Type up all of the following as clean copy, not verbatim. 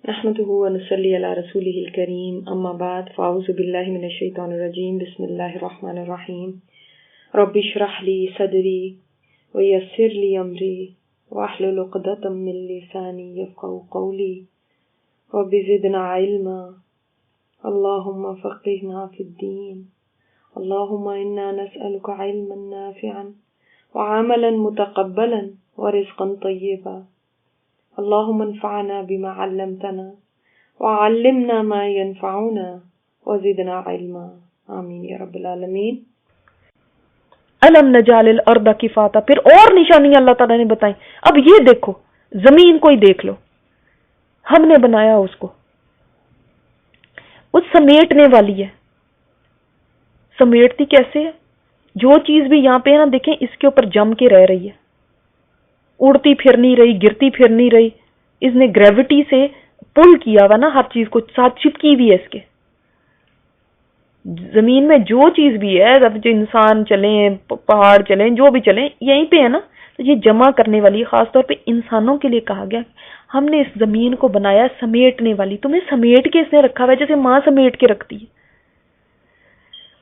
نحمده ونصلي على رسوله الكريم اما بعد فاعوذ بالله من الشيطان الرجيم بسم الله الرحمن الرحيم رب اشرح لي صدري ويسر لي امري واحلل عقدة من لساني يفقهوا قولي رب زدنا علما اللهم فقهنا في الدين اللهم انا نسألك علما نافعا وعملا متقبلا ورزقا طيبا اللهم انفعنا بما علمتنا وعلمنا ما ينفعنا وزدنا علما آمین یا رب العالمین۔ الم نجعل الارض کفاتا، پھر اور نشانیاں اللہ تعالیٰ نے بتائیں۔ اب یہ دیکھو، زمین کو ہی دیکھ لو، ہم نے بنایا اس کو، وہ سمیٹنے والی ہے۔ سمیٹتی کیسے ہے؟ جو چیز بھی یہاں پہ ہے نا، دیکھیں اس کے اوپر جم کے رہ رہی ہے، اڑتی پھر نہیں رہی، گرتی پھر نہیں رہی۔ اس نے گریوٹی سے پل کیا ہوا نا، ہر چیز کو ساتھ چپکی بھی ہے اس کے۔ زمین میں جو چیز بھی ہے، اب جو انسان چلیں، پہاڑ چلیں، جو بھی چلیں، یہیں پہ ہے نا، تو یہ جمع کرنے والی، خاص طور پہ انسانوں کے لیے کہا گیا ہم نے اس زمین کو بنایا سمیٹنے والی۔ تمہیں سمیٹ کے اس نے رکھا ہوا ہے جیسے ماں سمیٹ کے رکھتی ہے۔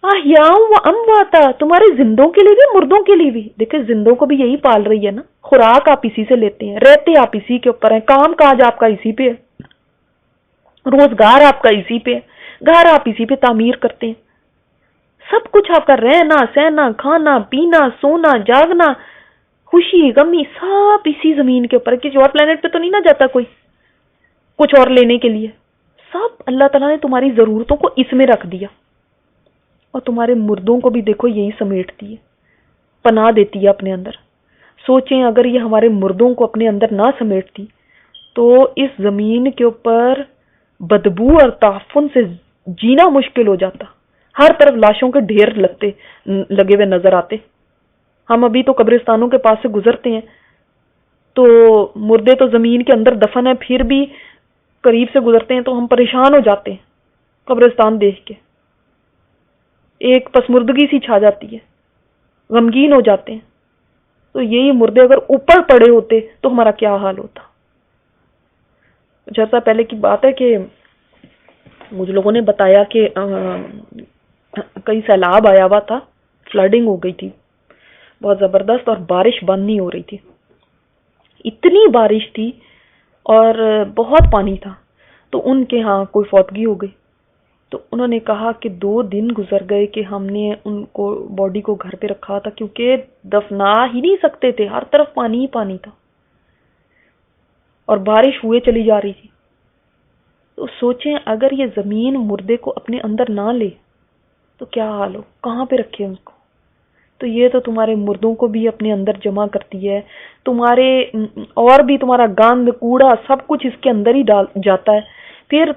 احیاء و امواتا، تمہارے زندوں کے لیے بھی مردوں کے لیے بھی۔ دیکھیں زندوں کو بھی یہی پال رہی ہے نا، خوراک آپ اسی سے لیتے ہیں، رہتے آپ اسی کے اوپر ہیں، کام کاج آپ کا اسی پہ ہے، روزگار آپ کا اسی پہ ہے، گھر آپ اسی پہ تعمیر کرتے ہیں، سب کچھ آپ کا رہنا سہنا کھانا پینا سونا جاگنا خوشی غمی سب اسی زمین کے اوپر ہے۔ کسی اور پلانٹ پہ تو نہیں نہ جاتا کوئی کچھ اور لینے کے لیے، سب اللہ تعالیٰ نے تمہاری ضرورتوں کو اس میں رکھ دیا۔ اور تمہارے مردوں کو بھی دیکھو یہی سمیٹتی ہے، پناہ دیتی ہے اپنے اندر۔ سوچیں اگر یہ ہمارے مردوں کو اپنے اندر نہ سمیٹتی تو اس زمین کے اوپر بدبو اور تعفن سے جینا مشکل ہو جاتا، ہر طرف لاشوں کے ڈھیر لگے ہوئے نظر آتے۔ ہم ابھی تو قبرستانوں کے پاس سے گزرتے ہیں تو مردے تو زمین کے اندر دفن ہیں، پھر بھی قریب سے گزرتے ہیں تو ہم پریشان ہو جاتے ہیں قبرستان دیکھ کے، ایک پسمردگی سی چھا جاتی ہے، غمگین ہو جاتے ہیں۔ تو یہی مردے اگر اوپر پڑے ہوتے تو ہمارا کیا حال ہوتا۔ جیسا پہلے کی بات ہے کہ مجھے لوگوں نے بتایا کہ کئی سیلاب آیا ہوا تھا، فلڈنگ ہو گئی تھی بہت زبردست، اور بارش بند نہیں ہو رہی تھی، اتنی بارش تھی اور بہت پانی تھا، تو ان کے ہاں کوئی فوتگی ہو گئی۔ تو انہوں نے کہا کہ 2 دن گزر گئے کہ ہم نے ان کو باڈی کو گھر پہ رکھا تھا کیونکہ دفنا ہی نہیں سکتے تھے، ہر طرف پانی ہی پانی تھا اور بارش ہوئے چلی جا رہی تھی۔ تو سوچیں اگر یہ زمین مردے کو اپنے اندر نہ لے تو کیا حال ہو، کہاں پہ رکھے ان کو۔ تو یہ تو تمہارے مردوں کو بھی اپنے اندر جمع کرتی ہے، تمہارے اور بھی تمہارا گند کوڑا سب کچھ اس کے اندر ہی ڈال جاتا ہے۔ پھر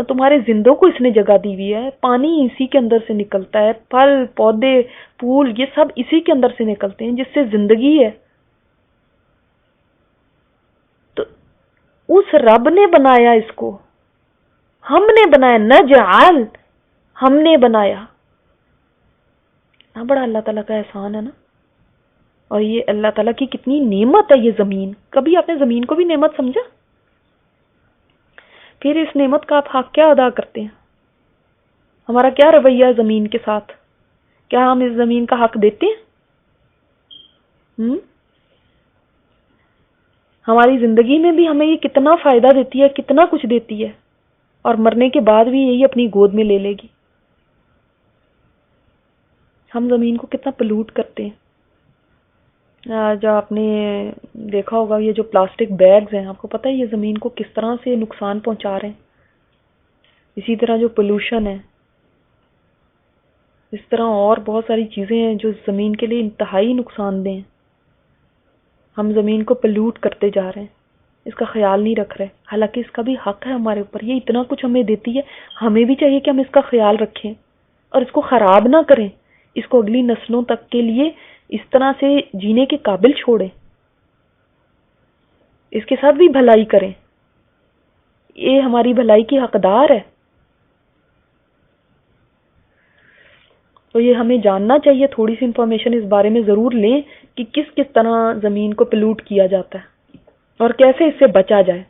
تمہارے زندوں کو اس نے جگہ دی ہوئی ہے، پانی اسی کے اندر سے نکلتا ہے، پھل پودے پھول یہ سب اسی کے اندر سے نکلتے ہیں جس سے زندگی ہے۔ تو اس رب نے بنایا اس کو، ہم نے بنایا، نجعل، ہم نے بنایا۔ بڑا اللہ تعالیٰ کا احسان ہے نا، اور یہ اللہ تعالیٰ کی کتنی نعمت ہے یہ زمین۔ کبھی آپ نے زمین کو بھی نعمت سمجھا؟ پھر اس نعمت کا آپ حق کیا ادا کرتے ہیں؟ ہمارا کیا رویہ ہے زمین کے ساتھ؟ کیا ہم اس زمین کا حق دیتے ہیں؟ ہماری زندگی میں بھی ہمیں یہ کتنا فائدہ دیتی ہے، کتنا کچھ دیتی ہے، اور مرنے کے بعد بھی یہی اپنی گود میں لے لے گی۔ ہم زمین کو کتنا پلوٹ کرتے ہیں۔ جو آپ نے دیکھا ہوگا یہ جو پلاسٹک بیگز ہیں، آپ کو پتہ ہے یہ زمین کو کس طرح سے نقصان پہنچا رہے ہیں۔ اسی طرح جو پولوشن ہے، اس طرح اور بہت ساری چیزیں ہیں جو زمین کے لیے انتہائی نقصان دہ ہیں۔ ہم زمین کو پلوٹ کرتے جا رہے ہیں، اس کا خیال نہیں رکھ رہے، حالانکہ اس کا بھی حق ہے ہمارے اوپر۔ یہ اتنا کچھ ہمیں دیتی ہے، ہمیں بھی چاہیے کہ ہم اس کا خیال رکھیں اور اس کو خراب نہ کریں، اس کو اگلی نسلوں تک کے لیے اس طرح سے جینے کے قابل چھوڑیں، اس کے ساتھ بھی بھلائی کریں۔ یہ ہماری بھلائی کی حقدار ہے، تو یہ ہمیں جاننا چاہیے۔ تھوڑی سی انفارمیشن اس بارے میں ضرور لیں کہ کس کس طرح زمین کو پلوٹ کیا جاتا ہے اور کیسے اس سے بچا جائے۔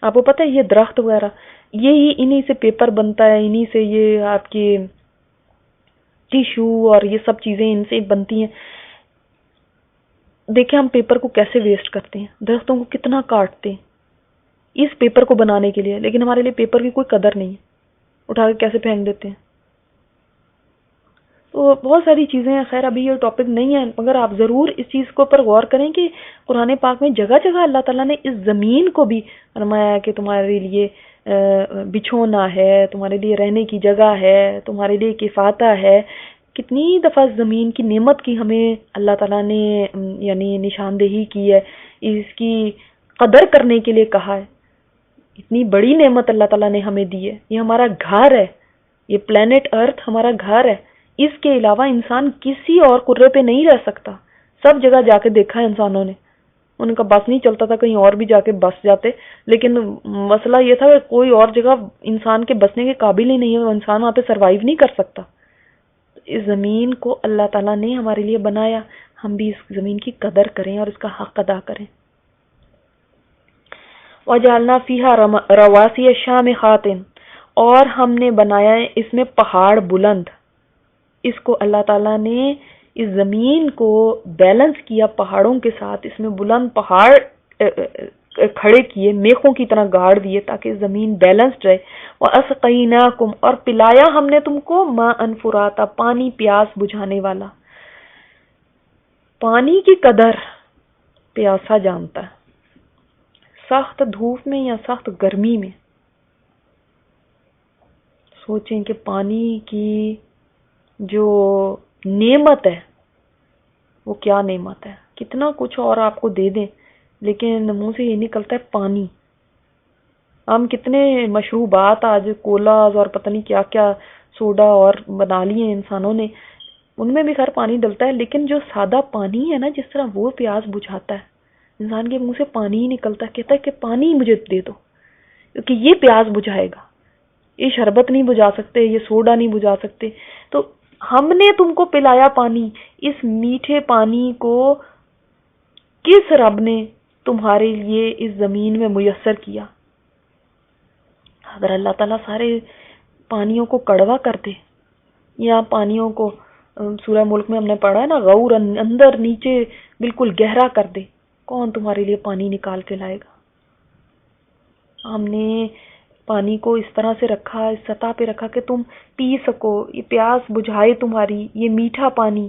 آپ کو پتہ ہے یہ درخت وغیرہ یہی انہی سے پیپر بنتا ہے، انہی سے یہ آپ کی ٹیشو اور یہ سب چیزیں ان سے بنتی ہیں. دیکھیں ہم پیپر کو کیسے ویسٹ کرتے ہیں، درختوں کو کتنا کاٹتے ہیں اس پیپر کو بنانے کے لیے، لیکن ہمارے لیے پیپر کی کوئی قدر نہیں ہے، اٹھا کے کیسے پھینک دیتے ہیں. تو بہت ساری چیزیں ہیں. خیر ابھی یہ ٹاپک نہیں ہے، مگر آپ ضرور اس چیز کو پر غور کریں کہ قرآن پاک میں جگہ جگہ اللہ تعالیٰ نے اس زمین کو بھی فرمایا ہے کہ تمہارے لیے بچھونا ہے، تمہارے لیے رہنے کی جگہ ہے، تمہارے لیے کفاتہ ہے. کتنی دفعہ زمین کی نعمت کی ہمیں اللہ تعالیٰ نے یعنی نشاندہی کی ہے، اس کی قدر کرنے کے لیے کہا ہے. اتنی بڑی نعمت اللہ تعالیٰ نے ہمیں دی ہے، یہ ہمارا گھر ہے، یہ پلینٹ ارتھ ہمارا گھر ہے. اس کے علاوہ انسان کسی اور کرے پہ نہیں رہ سکتا. سب جگہ جا کے دیکھا ہے انسانوں نے، ان کا بس نہیں چلتا تھا، کہیں اور بھی جا کے بس جاتے، لیکن مسئلہ یہ تھا کہ کوئی اور جگہ انسان کے بسنے کے قابل ہی نہیں ہے، انسان وہاں پہ سروائیو نہیں کر سکتا. اس زمین کو اللہ تعالیٰ نے ہمارے لیے بنایا، ہم بھی اس زمین کی قدر کریں اور اس کا حق ادا کریں. وَجَعَلْنَا فِيهَا رَوَاسِيَ شَامِخَاتٍ، اور ہم نے بنایا ہے اس میں پہاڑ بلند. اس کو اللہ تعالیٰ نے اس زمین کو بیلنس کیا پہاڑوں کے ساتھ، اس میں بلند پہاڑ کھڑے کیے، میخوں کی طرح گاڑ دیے تاکہ زمین بیلنسڈ رہے. وَأَسْقَيْنَاكُمْ، اور پلایا ہم نے تم کو مَاءً فُرَاتًا، پانی پیاس بجھانے والا. پانی کی قدر پیاسا جانتا ہے، سخت دھوپ میں یا سخت گرمی میں. سوچیں کہ پانی کی جو نعمت ہے وہ کیا نعمت ہے. کتنا کچھ اور آپ کو دے دیں لیکن منہ سے یہ نکلتا ہے پانی. ہم کتنے مشروبات آج کولاز اور پتہ نہیں کیا کیا سوڈا اور بنا لیے انسانوں نے، ان میں بھی خیر پانی ڈلتا ہے، لیکن جو سادہ پانی ہے نا، جس طرح وہ پیاس بجھاتا ہے، انسان کے منہ سے پانی ہی نکلتا ہے، کہتا ہے کہ پانی مجھے دے دو کیونکہ یہ پیاس بجھائے گا. یہ شربت نہیں بجھا سکتے، یہ سوڈا نہیں بجھا سکتے. تو ہم نے تم کو پلایا پانی. اس میٹھے پانی کو کس رب نے تمہارے لیے اس زمین میں میسر کیا؟ اگر اللہ تعالیٰ سارے پانیوں کو کڑوا کر دے یا پانیوں کو سورہ ملک میں ہم نے پڑھا ہے نا، غور اندر نیچے بالکل گہرا کر دے، کون تمہارے لیے پانی نکال کے لائے گا؟ ہم نے پانی کو اس طرح سے رکھا، اس سطح پہ رکھا کہ تم پی سکو، یہ پیاس بجھائے تمہاری، یہ میٹھا پانی.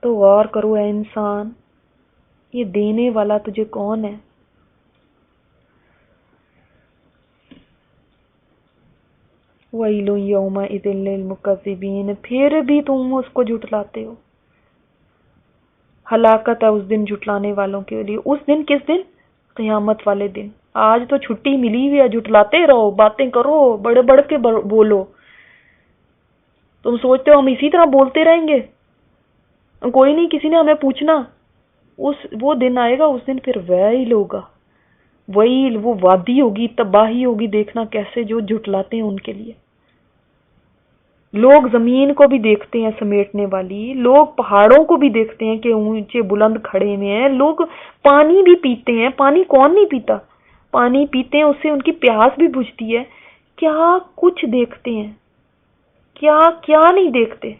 تو غور کرو اے انسان، یہ دینے والا تجھے کون ہے؟ وَيْلٌ يَوْمَئِذٍ لِّلْمُكَذِّبِينَ، پھر بھی تم اس کو جھٹلاتے ہو. ہلاکت ہے اس دن جھٹلانے والوں کے لیے. اس دن کس دن؟ قیامت والے دن. آج تو چھٹی ملی ہوئی ہے، جھٹلاتے رہو، باتیں کرو، بڑے بڑھ کے بولو. تم سوچتے ہو ہم اسی طرح بولتے رہیں گے؟ کوئی نہیں، کسی نے ہمیں پوچھنا. وہ دن آئے گا، اس دن پھر ویل ہوگا، ویل، وہ وادی ہوگی، تباہی ہوگی. دیکھنا کیسے جو جھٹلاتے ہیں ان کے لیے. لوگ زمین کو بھی دیکھتے ہیں سمیٹنے والی، لوگ پہاڑوں کو بھی دیکھتے ہیں کہ اونچے بلند کھڑے ہوئے ہیں، لوگ پانی بھی پیتے ہیں. پانی کون نہیں پیتا؟ پانی پیتے ہیں، اس سے ان کی پیاس بھی بجھتی ہے. کیا کچھ دیکھتے ہیں، کیا کیا نہیں دیکھتے.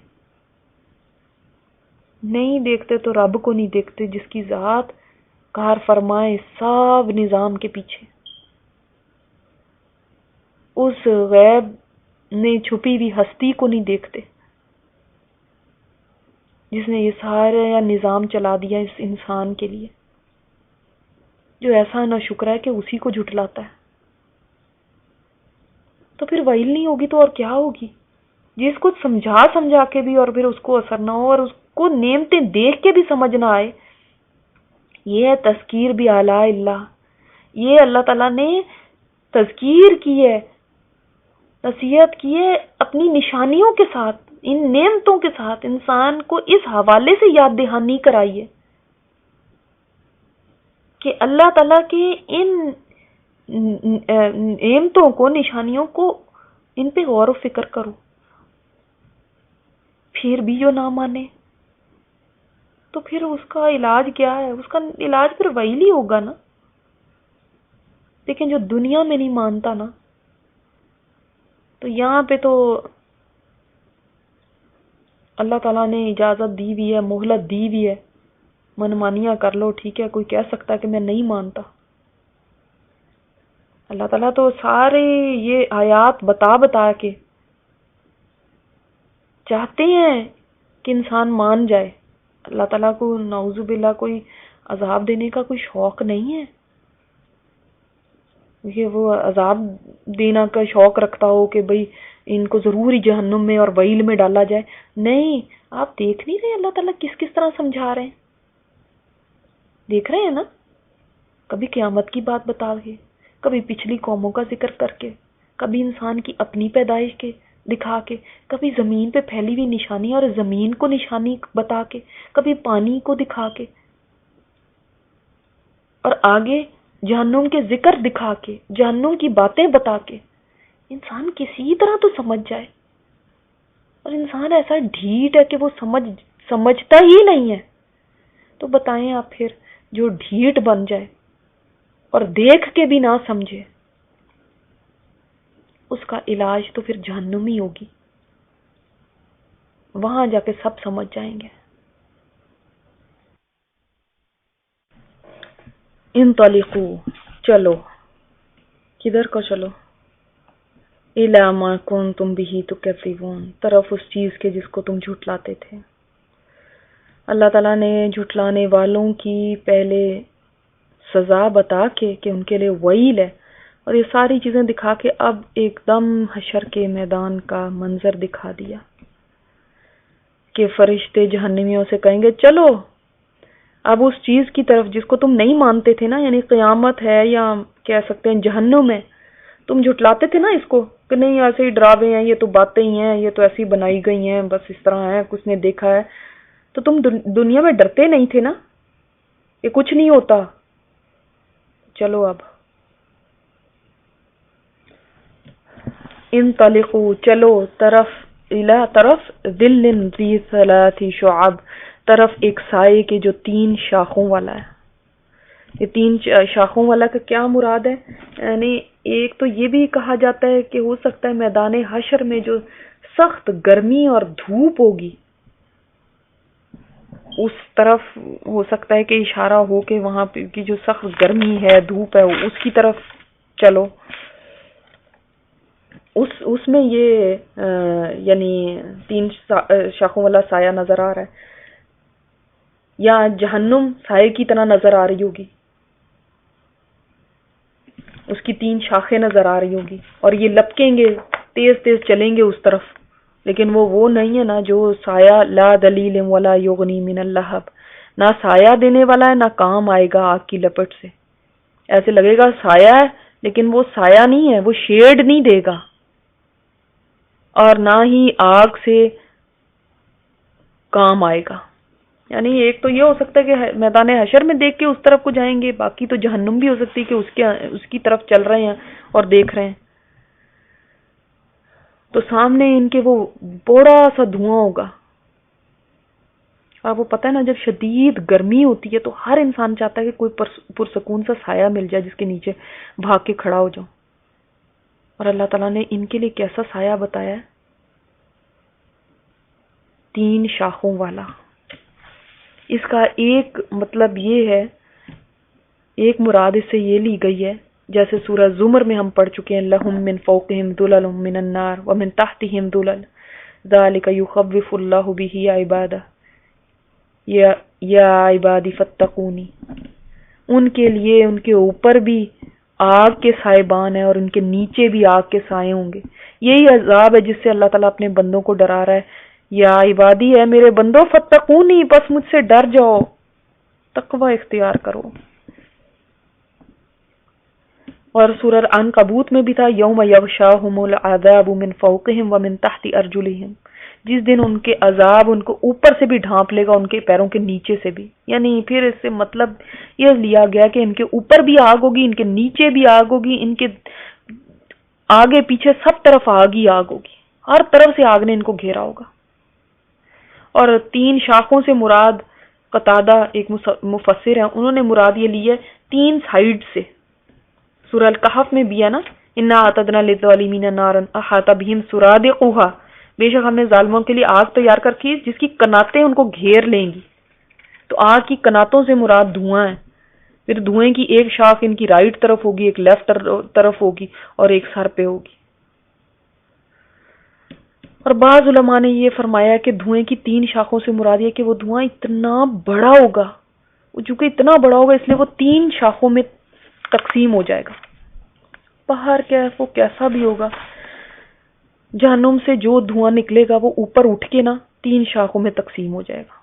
نہیں دیکھتے تو رب کو نہیں دیکھتے جس کی ذات کار فرمائے سب نظام کے پیچھے. اس غیب نے چھپی ہوئی ہستی کو نہیں دیکھتے جس نے یہ سارا نظام چلا دیا اس انسان کے لیے، جو ایسا نہ شکر ہے کہ اسی کو جھٹلاتا ہے. تو پھر ویل نہیں ہوگی تو اور کیا ہوگی؟ جس کو سمجھا کے بھی اور پھر اس کو اثر نہ ہو اور اس کو نعمتیں دیکھ کے بھی سمجھ نہ آئے. یہ ہے تذکیر بھی اعلیٰ اللہ. یہ اللہ تعالیٰ نے تذکیر کی ہے، نصیحت کی ہے اپنی نشانیوں کے ساتھ، ان نعمتوں کے ساتھ انسان کو اس حوالے سے یاد دہانی کرائی ہے کہ اللہ تعالیٰ کے ان نعمتوں کو، نشانیوں کو، ان پہ غور و فکر کرو. پھر بھی جو نہ مانے، تو پھر اس کا علاج کیا ہے؟ اس کا علاج پھر وہی ہوگا نا. لیکن جو دنیا میں نہیں مانتا نا، تو یہاں پہ تو اللہ تعالیٰ نے اجازت دی ہوئی ہے، مہلت دی ہوئی ہے، منمانیاں کر لو. ٹھیک ہے، کوئی کہہ سکتا ہے کہ میں نہیں مانتا. اللہ تعالیٰ تو سارے یہ آیات بتا کے چاہتے ہیں کہ انسان مان جائے. اللہ تعالیٰ کو نعوذ باللہ کوئی عذاب دینے کا کوئی شوق نہیں ہے کہ وہ عذاب دینا کا شوق رکھتا ہو کہ بھئی ان کو ضروری جہنم میں اور ویل میں ڈالا جائے. نہیں، آپ دیکھ نہیں رہے اللہ تعالیٰ کس طرح سمجھا رہے ہیں؟ دیکھ رہے ہیں نا، کبھی قیامت کی بات بتا کے، کبھی پچھلی قوموں کا ذکر کر کے، کبھی انسان کی اپنی پیدائش کے دکھا کے، کبھی زمین پہ پھیلی ہوئی نشانی اور زمین کو نشانی بتا کے، کبھی پانی کو دکھا کے، اور آگے جہنم کے ذکر دکھا کے، جہنم کی باتیں بتا کے. انسان کسی طرح تو سمجھ جائے، اور انسان ایسا ڈھیٹ ہے کہ وہ سمجھتا ہی نہیں ہے. تو بتائیں آپ پھر جو ڈھیٹ بن جائے اور دیکھ کے بھی نہ سمجھے، اس کا علاج تو پھر جہنم ہی ہوگی. وہاں جا کے سب سمجھ جائیں گے. انطلقوا، چلو. کدھر کو چلو؟ الی ما کنتم بہ تکذبون، طرف اس چیز کے جس کو تم جھٹلاتے تھے. اللہ تعالیٰ نے جھٹلانے والوں کی پہلے سزا بتا کے کہ ان کے لیے ویل ہے، اور یہ ساری چیزیں دکھا کے اب ایک دم حشر کے میدان کا منظر دکھا دیا کہ فرشتے جہنمیوں سے کہیں گے چلو اب اس چیز کی طرف جس کو تم نہیں مانتے تھے نا، یعنی قیامت ہے یا کہہ سکتے ہیں جہنم ہے. تم جھٹلاتے تھے نا اس کو کہ نہیں ایسے ہی ڈراوے ہیں، یہ تو باتیں ہی ہیں، یہ تو ایسی بنائی گئی ہیں، بس اس طرح ہے، کچھ نے دیکھا ہے. تو تم دنیا میں ڈرتے نہیں تھے نا، یہ کچھ نہیں ہوتا. چلو اب انطلقوا، چلو، طرف ذل ذی ثلاث شعب، طرف ایک سائے کے جو 3 شاخوں والا ہے. یہ 3 شاخوں والا کا کیا مراد ہے؟ یعنی ایک تو یہ بھی کہا جاتا ہے کہ ہو سکتا ہے میدان حشر میں جو سخت گرمی اور دھوپ ہوگی اس طرف ہو سکتا ہے کہ اشارہ ہو کہ وہاں کی جو سخت گرمی ہے، دھوپ ہے، اس کی طرف چلو. اس میں یہ یعنی 3 شاخوں والا سایہ نظر آ رہا ہے، یا جہنم سائے کی طرح نظر آ رہی ہوگی، اس کی 3 شاخیں نظر آ رہی ہوگی، اور یہ لپکیں گے، تیز تیز چلیں گے اس طرف. لیکن وہ نہیں ہے نا جو سایہ لا دلیل ولا یغنی من اللہب، نہ سایہ دینے والا ہے، نہ کام آئے گا آگ کی لپٹ سے. ایسے لگے گا سایہ ہے لیکن وہ سایہ نہیں ہے، وہ شیڈ نہیں دے گا، اور نہ ہی آگ سے کام آئے گا. یعنی ایک تو یہ ہو سکتا ہے کہ میدان حشر میں دیکھ کے اس طرف کو جائیں گے، باقی تو جہنم بھی ہو سکتی ہے کہ اس کی طرف چل رہے ہیں اور دیکھ رہے ہیں. تو سامنے ان کے وہ بڑا سا دھواں ہوگا. اور وہ پتہ ہے نا جب شدید گرمی ہوتی ہے تو ہر انسان چاہتا ہے کہ کوئی پرسکون سا سایہ مل جائے جس کے نیچے بھاگ کے کھڑا ہو جاؤ. اور اللہ تعالیٰ نے ان کے لیے کیسا سایہ بتایا ہے؟ 3 شاخوں والا. اس کا ایک مطلب یہ ہے، ایک مراد اس سے یہ لی گئی ہے جیسے سورہ زمر میں ہم پڑھ چکے ہیں لہم من فوقہم ظلل من النار ومن تحتہم ظلل ذالک یخوف اللہ بہ عبادہ یا عبادی فتقونی. ان کے لیے ان کے اوپر بھی آگ کے سائبان ہیں اور ان کے نیچے بھی آگ کے سائے ہوں گے. یہی عذاب ہے جس سے اللہ تعالیٰ اپنے بندوں کو ڈرا رہا ہے. یا عبادی ہے میرے بندوں فتقونی، بس مجھ سے ڈر جاؤ، تقوی اختیار کرو. اور سورہ العنکبوت میں بھی تھا یوم یغشاہم العذاب من فوقہم ومن تحت ارجلہم، جس دن ان کے عذاب ان کو اوپر سے بھی ڈھانپ لے گا، ان کے پیروں کے نیچے سے بھی. یعنی پھر اس سے مطلب یہ لیا گیا کہ ان کے اوپر بھی آگ ہوگی، ان کے نیچے بھی آگ ہوگی، ان کے آگے پیچھے سب طرف آگ ہی آگ ہوگی، ہر طرف سے آگ نے ان کو گھیرا ہوگا. اور 3 شاخوں سے مراد قتادہ ایک مفسر ہیں، انہوں نے مراد یہ لی ہے 3 سائیڈ سے. سورہ الکہف میں بھی ہے نا، انا اعتدنا للظالمین نارا احاط بہم سرادقها، بے شک ہم نے ظالموں کے لیے آگ تیار کر کی جس کی کناتیں ان کو گھیر لیں گی. تو آگ کی کناتوں سے مراد دھواں ہے. پھر دھوئیں کی ایک شاخ ان کی رائٹ طرف ہوگی، ایک لیفٹ طرف ہوگی اور ایک سر پہ ہوگی. اور بعض علماء نے یہ فرمایا کہ دھوئیں کی 3 شاخوں سے مراد یہ کہ وہ دھواں اتنا بڑا ہوگا، چونکہ اتنا بڑا ہوگا اس لیے وہ 3 شاخوں میں تقسیم ہو جائے گا. باہر وہ کیسا بھی ہوگا، جہنم سے جو دھواں نکلے گا وہ اوپر اٹھ کے نا 3 شاخوں میں تقسیم ہو جائے گا.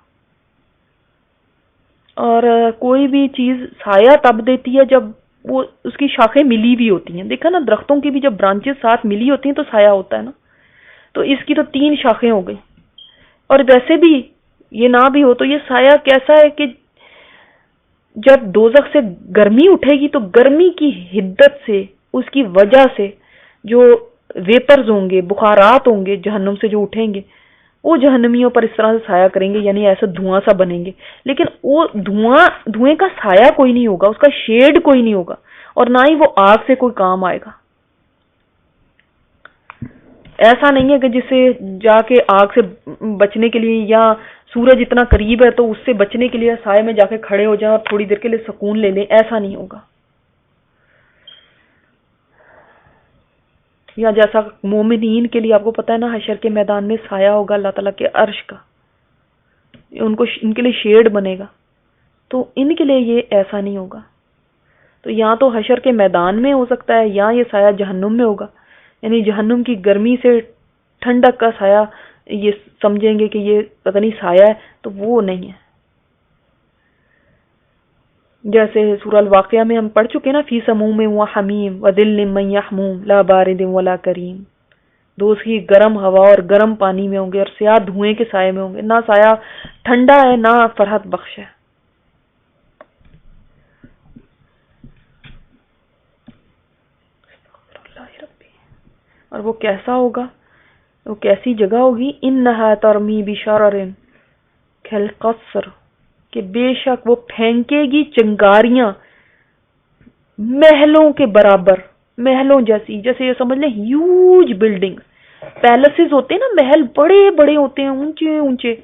اور کوئی بھی چیز سایہ تب دیتی ہے جب وہ اس کی شاخیں ملی بھی ہوتی ہیں. دیکھا نا درختوں کی بھی جب برانچز ساتھ ملی ہوتی ہیں تو سایہ ہوتا ہے نا. تو اس کی تو 3 شاخیں ہو گئی. اور ویسے بھی یہ نہ بھی ہو تو یہ سایہ کیسا ہے کہ جب دوزخ سے گرمی اٹھے گی تو گرمی کی حدت سے، اس کی وجہ سے جو ویپرز ہوں گے، بخارات ہوں گے جہنم سے جو اٹھیں گے، وہ جہنمیوں پر اس طرح سے سایہ کریں گے، یعنی ایسا دھواں سا بنیں گے. لیکن وہ دھوئیں کا سایہ کوئی نہیں ہوگا، اس کا شیڈ کوئی نہیں ہوگا، اور نہ ہی وہ آگ سے کوئی کام آئے گا. ایسا نہیں ہے کہ جسے جا کے آگ سے بچنے کے لیے یا سورج اتنا قریب ہے تو اس سے بچنے کے لیے سائے میں جا کے کھڑے ہو جائیں اور تھوڑی دیر کے لیے سکون لے لیں. ایسا نہیں ہوگا. یا جیسا مومنین کے لیے آپ کو پتا ہے نا حشر کے میدان میں سایہ ہوگا اللہ تعالیٰ کے عرش کا، ان کے لیے شیڈ بنے گا. تو ان کے لیے یہ ایسا نہیں ہوگا. تو یا تو حشر کے میدان میں ہو سکتا ہے یا یہ سایہ جہنم میں ہوگا، یعنی جہنم کی گرمی سے ٹھنڈک کا سایہ یہ سمجھیں گے کہ یہ پتہ نہیں سایہ ہے، تو وہ نہیں ہے. جیسے سورہ الواقعہ میں ہم پڑھ چکے نا، فی سموم و حمیم وظل من یحموم لا بارد ولا کریم. دوست کی گرم ہوا اور گرم پانی میں ہوں گے اور سیاہ دھوئیں کے سائے میں ہوں گے. نہ سایہ ٹھنڈا ہے نہ فرحت بخش ہے. اور وہ کیسا ہوگا، وہ کیسی جگہ ہوگی، انہا ترمی بشرر کالقصر، کہ بے شک وہ پھینکے گی چنگاریاں محلوں کے برابر، محلوں جیسی. جیسے یہ سمجھ لیں ہیوج بلڈنگ، پیلسز ہوتے ہیں نا، محل بڑے بڑے ہوتے ہیں، اونچے اونچے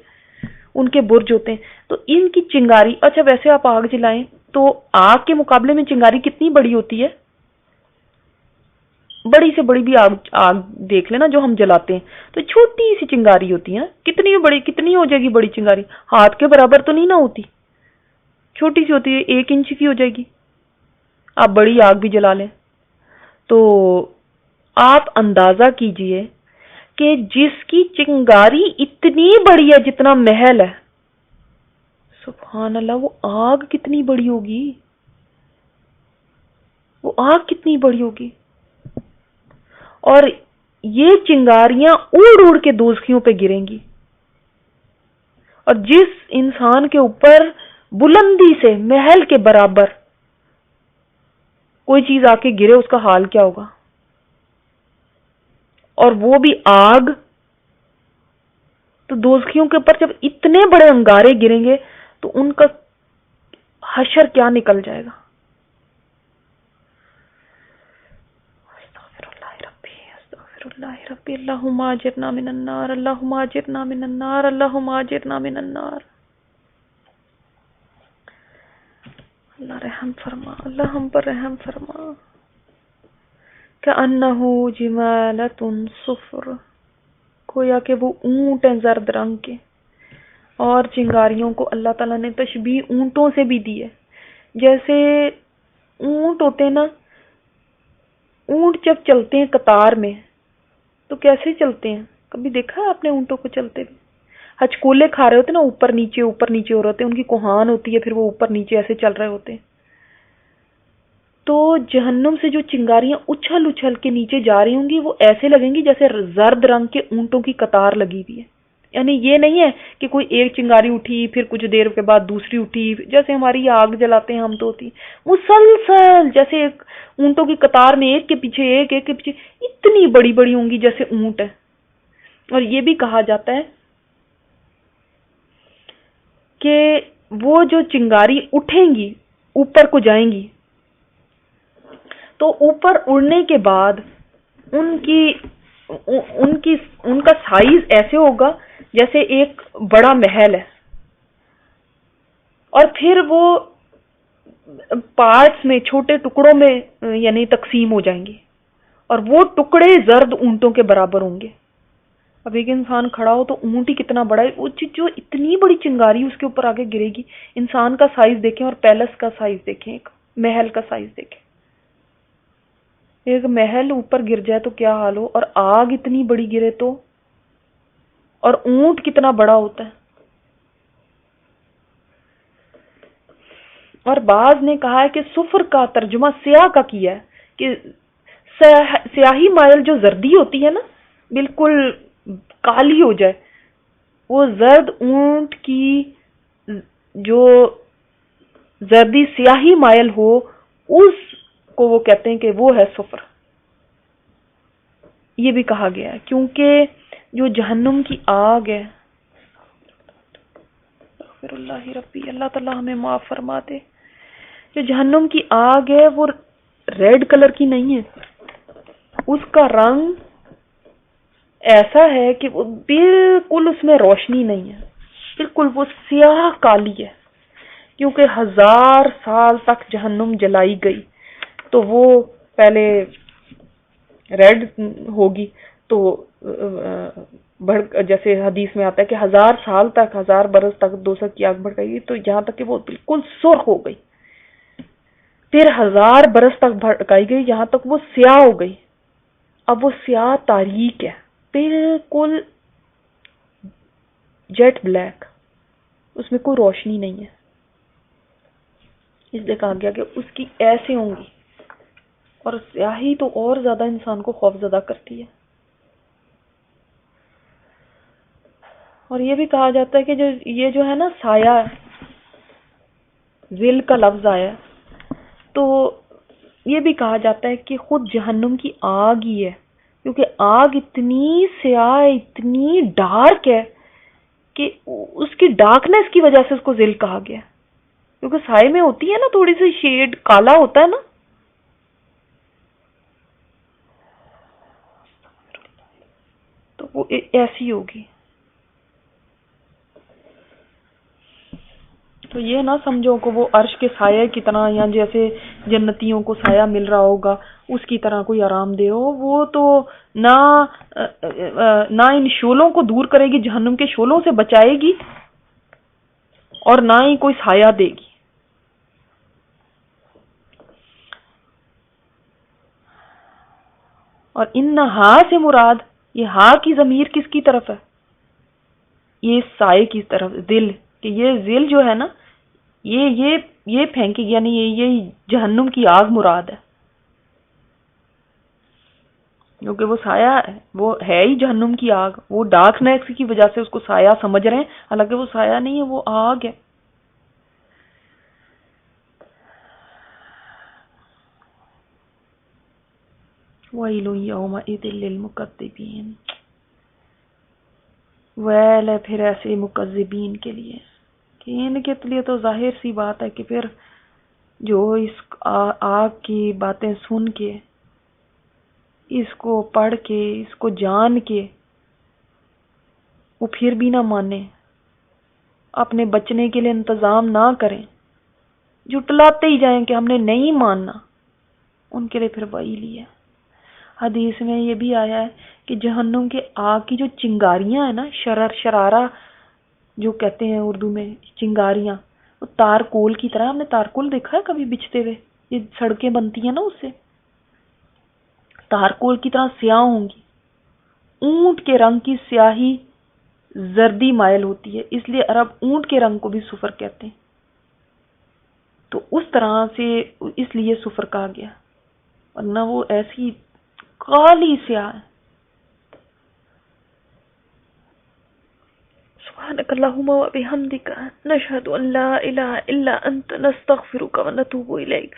ان کے برج ہوتے ہیں. تو ان کی چنگاری، اچھا ویسے آپ آگ جلائیں تو آگ کے مقابلے میں چنگاری کتنی بڑی ہوتی ہے؟ بڑی سے بڑی بھی آگ دیکھ لینا جو ہم جلاتے ہیں تو چھوٹی سی چنگاری ہوتی ہے. کتنی ہو جائے گی بڑی چنگاری؟ ہاتھ کے برابر تو نہیں نہ ہوتی، چھوٹی سی ہوتی ہے، 1 انچ کی ہو جائے گی. آپ بڑی آگ بھی جلا لیں تو آپ اندازہ کیجئے کہ جس کی چنگاری اتنی بڑی ہے جتنا محل ہے، سبحان اللہ، وہ آگ کتنی بڑی ہوگی، وہ آگ کتنی بڑی ہوگی. اور یہ چنگاریاں اڑ اڑ کے دوزخیوں پہ گریں گی. اور جس انسان کے اوپر بلندی سے محل کے برابر کوئی چیز آ کے گرے اس کا حال کیا ہوگا؟ اور وہ بھی آگ. تو دوزخیوں کے اوپر جب اتنے بڑے انگارے گریں گے تو ان کا حشر کیا نکل جائے گا. اللہ ربی، اللہم اجرنا من النار، اللہم اجرنا من النار، اللہم اجرنا من النار. اللہ رحم فرما، اللہ ہم پر رحم فرما. کأنہ جمالۃ صفر، گویا کہ وہ اونٹ ہیں زرد رنگ کے. اور چنگاریوں کو اللہ تعالیٰ نے تشبیہ اونٹوں سے بھی دی ہے. جیسے اونٹ ہوتے ہیں نا، اونٹ جب چلتے ہیں قطار میں تو کیسے چلتے ہیں؟ کبھی دیکھا ہے آپ نے اونٹوں کو چلتے بھی؟ ہچکولے کھا رہے ہوتے ہیں نا، اوپر نیچے ہو رہے ہوتے ہیں، ان کی کوہان ہوتی ہے، پھر وہ اوپر نیچے ایسے چل رہے ہوتے ہیں. تو جہنم سے جو چنگاریاں اچھل اچھل کے نیچے جا رہی ہوں گی وہ ایسے لگیں گی جیسے زرد رنگ کے اونٹوں کی قطار لگی ہوئی ہے. یعنی یہ نہیں ہے کہ کوئی ایک چنگاری اٹھی پھر کچھ دیر کے بعد دوسری اٹھی، جیسے ہماری آگ جلاتے ہیں ہم تو ہوتی مسلسل جیسے ایک اونٹوں کی قطار میں ایک کے پیچھے ایک کے پیچھے اتنی بڑی بڑی ہوں گی جیسے اونٹ ہے. اور یہ بھی کہا جاتا ہے کہ وہ جو چنگاری اٹھیں گی اوپر کو جائیں گی تو اوپر اڑنے کے بعد ان کا سائز ایسے ہوگا جیسے ایک بڑا محل ہے، اور پھر وہ پارٹس میں چھوٹے ٹکڑوں میں یعنی تقسیم ہو جائیں گے، اور وہ ٹکڑے زرد اونٹوں کے برابر ہوں گے۔ اب ایک انسان کھڑا ہو تو اونٹ ہی کتنا بڑا ہے، وہ جو اتنی بڑی چنگاری اس کے اوپر آگے گرے گی۔ انسان کا سائز دیکھیں اور پیلس کا سائز دیکھیں، ایک محل کا سائز دیکھیں۔ ایک محل اوپر گر جائے تو کیا حال ہو، اور آگ اتنی بڑی گرے تو، اور اونٹ کتنا بڑا ہوتا ہے۔ اور بعض نے کہا ہے کہ صفر کا ترجمہ سیاہ کا کیا ہے، کہ سیاہی مائل جو زردی ہوتی ہے نا، بالکل کالی ہو جائے، وہ زرد اونٹ کی جو زردی سیاہی مائل ہو، اس کو وہ کہتے ہیں کہ وہ ہے صفر۔ یہ بھی کہا گیا ہے کیونکہ جو جہنم کی آگ ہے، اللہ ربی، اللہ تعالیٰ ہمیں معاف فرما دے، جو جہنم کی آگ ہے وہ ریڈ کلر کی نہیں ہے، اس کا رنگ ایسا ہے کہ وہ بالکل اس میں روشنی نہیں ہے، بالکل وہ سیاہ کالی ہے، کیونکہ 1000 سال تک جہنم جلائی گئی تو وہ پہلے ریڈ ہوگی، تو جیسے حدیث میں آتا ہے کہ 1000 سال تک، 1000 برس تک دوزخ کی آگ بھڑکائی گئی، تو یہاں تک کہ وہ بالکل سرخ ہو گئی، پھر 1000 برس تک بھڑکائی گئی یہاں تک وہ سیاہ ہو گئی۔ اب وہ سیاہ تاریک ہے، بالکل جیٹ بلیک، اس میں کوئی روشنی نہیں ہے، اس لیے کہا گیا کہ اس کی ایسے ہوں گی۔ اور سیاہی تو اور زیادہ انسان کو خوف زدہ کرتی ہے۔ اور یہ بھی کہا جاتا ہے کہ یہ جو ہے نا سایہ، ذل کا لفظ آیا ہے، تو یہ بھی کہا جاتا ہے کہ خود جہنم کی آگ ہی ہے، کیونکہ آگ اتنی سیاہ ہے، اتنی ڈارک ہے کہ اس کی ڈارکنیس کی وجہ سے اس کو ذل کہا گیا، کیونکہ سائے میں ہوتی ہے نا تھوڑی سی شیڈ، کالا ہوتا ہے نا، تو وہ ایسی ہوگی۔ تو یہ نہ سمجھو کہ وہ عرش کے سائے کی طرح، یا جیسے جنتیوں کو سایہ مل رہا ہوگا اس کی طرح کوئی آرام دہ ہو، وہ تو نہ ان شعلوں کو دور کرے گی، جہنم کے شعلوں سے بچائے گی، اور نہ ہی کوئی سایہ دے گی۔ اور انہا سے مراد، یہ ہا کی ضمیر کس کی طرف ہے؟ یہ سائے کی طرف، ذل، کہ یہ ذل جو ہے نا یہ پھینکے گی، یعنی یہ جہنم کی آگ مراد ہے، کیونکہ وہ سایہ ہے، وہ ہے ہی جہنم کی آگ، وہ ڈارکنیس کی وجہ سے اس کو سایہ سمجھ رہے ہیں، حالانکہ وہ سایہ نہیں ہے، وہ آگ ہے۔ وَيْلٌ يَوْمَئِذٍ لِّلْمُكَذِّبِينَ، ویل ہے پھر ایسے مکذبین کے لیے، کہ ان کے لیے تو ظاہر سی بات ہے کہ پھر جو اس آگ کی باتیں سن کے، اس کو پڑھ کے، اس کو جان کے، وہ پھر بھی نہ مانے، اپنے بچنے کے لیے انتظام نہ کریں، جھٹلاتے ہی جائیں کہ ہم نے نہیں ماننا، ان کے لیے پھر ویلی ہے۔ حدیث میں یہ بھی آیا ہے کہ جہنم کے آگ کی جو چنگاریاں ہیں نا، شرارہ جو کہتے ہیں اردو میں، چنگاریاں، وہ تارکول کی طرح، ہم نے تارکول دیکھا ہے کبھی بچھتے ہوئے، یہ سڑکیں بنتی ہیں نا اس سے، تارکول کی طرح سیاہ ہوں گی، اونٹ کے رنگ کی سیاہی زردی مائل ہوتی ہے، اس لیے عرب اونٹ کے رنگ کو بھی صفر کہتے ہیں، تو اس طرح سے اس لیے صفر کہا گیا، ورنہ وہ ایسی کالی سیاہ ہے۔ سبحانک اللہم و بحمدک، نشہد ان لا الہ الا انت، نستغفرک و نتوب الیک۔